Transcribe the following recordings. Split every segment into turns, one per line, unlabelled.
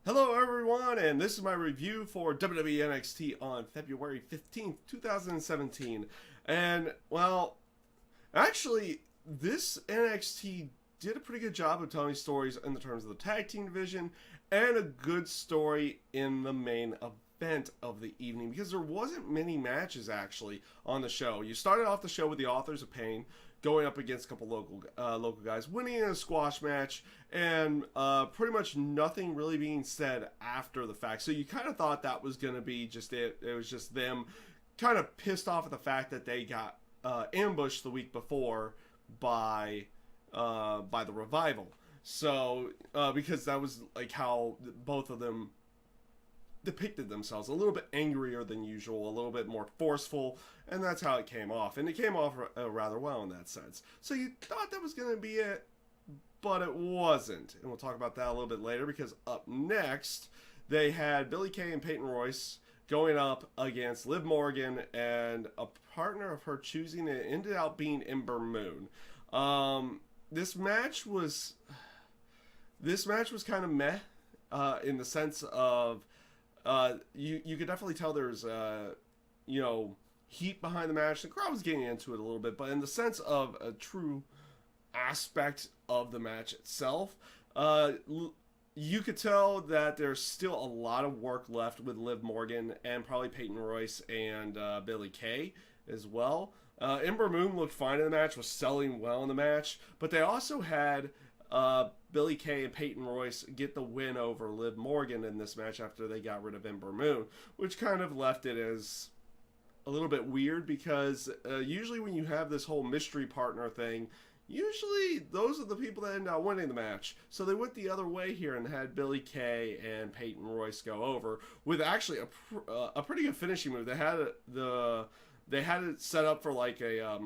Hello everyone, and this is my review for WWE NXT on February 15th, 2017. And, well, actually, this NXT did a pretty good job of telling stories in the terms of the tag team division and a good story in the main event of the evening because there wasn't many matches actually on the show. You started off the show with the Authors of Pain going up against a couple local guys, winning in a squash match, and pretty much nothing really being said after the fact. So you kind of thought that was going to be just it. It was just them kind of pissed off at the fact that they got ambushed the week before by the Revival. So because that was like how both of them depicted themselves, a little bit angrier than usual, a little bit more forceful, and that's how it came off. And it came off rather well in that sense. So you thought that was going to be it, but it wasn't. And we'll talk about that a little bit later, because up next, they had Billie Kay and Peyton Royce going up against Liv Morgan and a partner of her choosing. It ended up being Ember Moon. This match was kind of meh in the sense of you could definitely tell there's heat behind the match. The crowd was getting into it a little bit, but in the sense of a true aspect of the match itself, you could tell that there's still a lot of work left with Liv Morgan and probably Peyton Royce and Billie Kay as well. Ember Moon looked fine in the match, was selling well in the match, but they also had Billie Kay and Peyton Royce get the win over Liv Morgan in this match after they got rid of Ember Moon, which kind of left it as a little bit weird because usually when you have this whole mystery partner thing, usually those are the people that end up winning the match. So they went the other way here and had Billie Kay and Peyton Royce go over with actually a pretty good finishing move. They had it set up for like a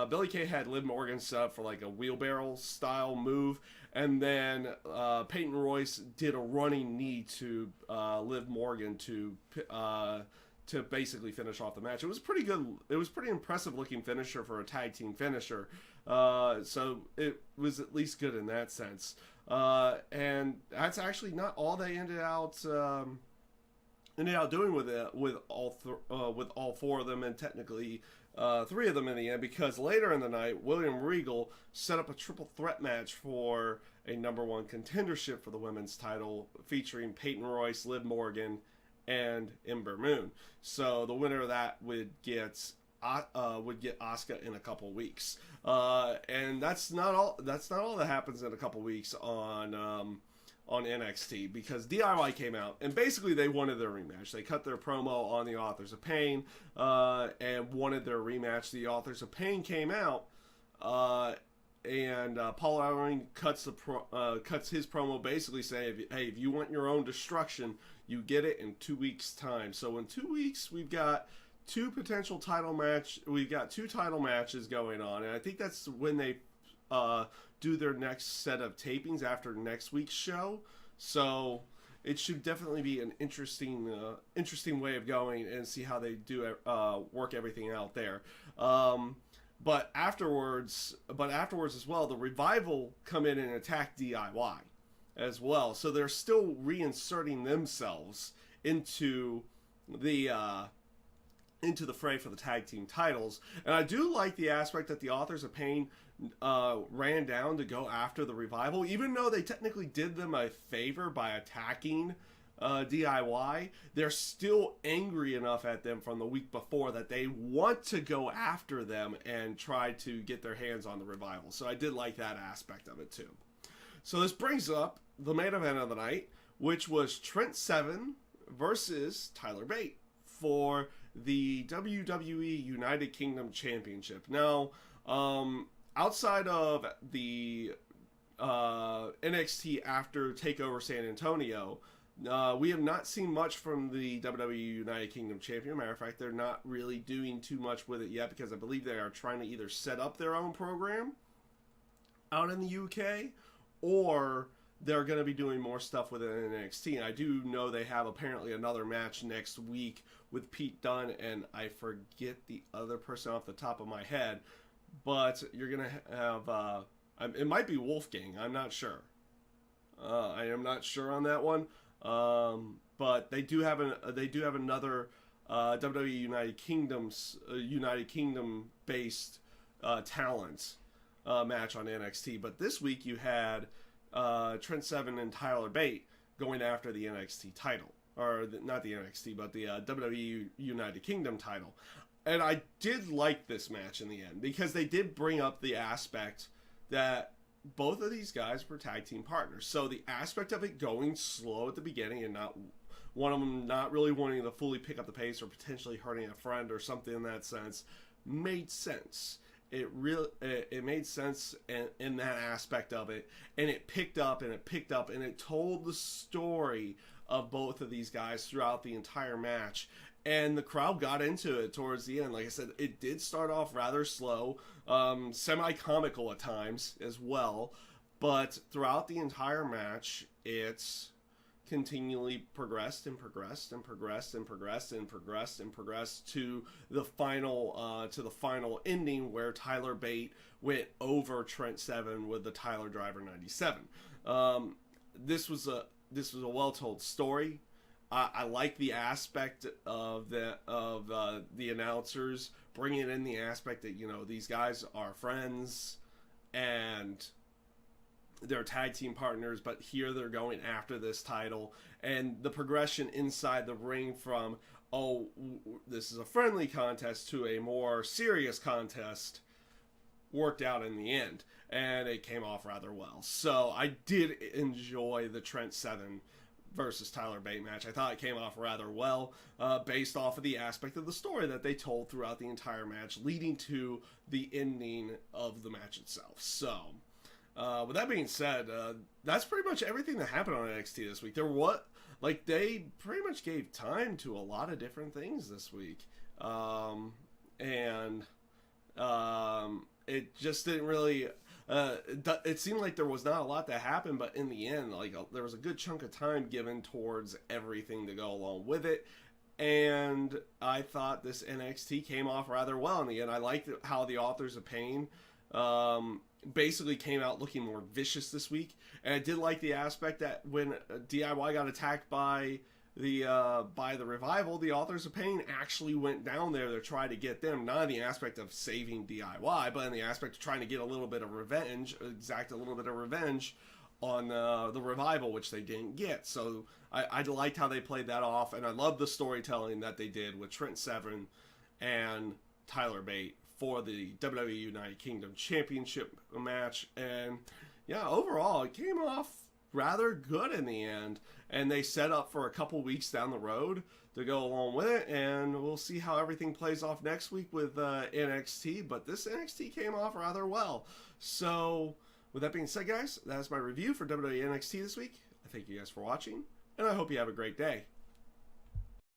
Billie Kay had Liv Morgan set up for like a wheelbarrow style move, and then Peyton Royce did a running knee to Liv Morgan to basically finish off the match. It was pretty good. It was pretty impressive looking finisher for a tag team finisher. So it was at least good in that sense. And that's actually not all they ended out doing with all four of them, and technically three of them in the end, because later in the night, William Regal set up a triple threat match for a number one contendership for the women's title, featuring Peyton Royce, Liv Morgan, and Ember Moon. So the winner of that would get Asuka in a couple weeks, and that's not all that happens in a couple weeks on NXT, because DIY came out and basically they wanted their rematch. They cut their promo on the Authors of Pain and wanted their rematch. The Authors of Pain came out and Paul Ellering cuts his promo basically saying, hey, if you want your own destruction, you get it in 2 weeks' time. So in 2 weeks, we've got two title matches going on, and I think that's when they do their next set of tapings after next week's show. So it should definitely be an interesting way of going, and see how they do work everything out there. But afterwards as well, the Revival come in and attack DIY as well. So they're still reinserting themselves into the fray for the tag team titles. And I do like the aspect that the Authors of Pain ran down to go after the Revival, even though they technically did them a favor by attacking DIY. They're still angry enough at them from the week before that they want to go after them and try to get their hands on the Revival. So I did like that aspect of it too. So this brings up the main event of the night, which was Trent Seven versus Tyler Bate for the WWE United Kingdom Championship. Now, outside of the NXT after TakeOver San Antonio, we have not seen much from the WWE United Kingdom Champion. Matter of fact, they're not really doing too much with it yet, because I believe they are trying to either set up their own program out in the UK, or they're going to be doing more stuff with it in NXT. And I do know they have apparently another match next week with Pete Dunne, and I forget the other person off the top of my head, but you're going to have, it might be Wolfgang, I'm not sure. I am not sure on that one. But they do have another WWE United Kingdom based talent match on NXT. But this week you had Trent Seven and Tyler Bate going after the NXT title, or not the NXT, but the WWE United Kingdom title. And I did like this match in the end because they did bring up the aspect that both of these guys were tag team partners. So the aspect of it going slow at the beginning and not one of them not really wanting to fully pick up the pace or potentially hurting a friend or something in that sense made sense. It made sense in that aspect of it, and it picked up and it picked up and it told the story of both of these guys throughout the entire match. And the crowd got into it towards the end. Like I said, it did start off rather slow, semi-comical at times as well. But throughout the entire match, it's continually progressed and progressed and progressed and progressed and progressed and progressed to the final ending where Tyler Bate went over Trent Seven with the Tyler Driver 97. This was a well-told story. I like the aspect of the announcers bringing in the aspect that, you know, these guys are friends and they're tag team partners, but here they're going after this title, and the progression inside the ring from, oh, this is a friendly contest to a more serious contest worked out in the end, and it came off rather well. So I did enjoy the Trent Seven versus Tyler Bate match. I thought it came off rather well, based off of the aspect of the story that they told throughout the entire match, leading to the ending of the match itself. So, with that being said, that's pretty much everything that happened on NXT this week. They pretty much gave time to a lot of different things this week, and it just didn't really. It seemed like there was not a lot that happened, but in the end, there was a good chunk of time given towards everything to go along with it. And I thought this NXT came off rather well in the end. I liked how the Authors of Pain basically came out looking more vicious this week. And I did like the aspect that when DIY got attacked by the Revival, the Authors of Pain actually went down there to try to get them, not in the aspect of saving DIY, but in the aspect of trying to get a little bit of revenge, exact a little bit of revenge on the Revival, which they didn't get. So I liked how they played that off, and I love the storytelling that they did with Trent Seven and Tyler Bate for the WWE United Kingdom Championship match. And yeah, overall, it came off rather good in the end, and they set up for a couple weeks down the road to go along with it, and we'll see how everything plays off next week with NXT, but this NXT came off rather well. So with that being said, guys, that's my review for WWE NXT this week. I thank you guys for watching, and I hope you have a great day.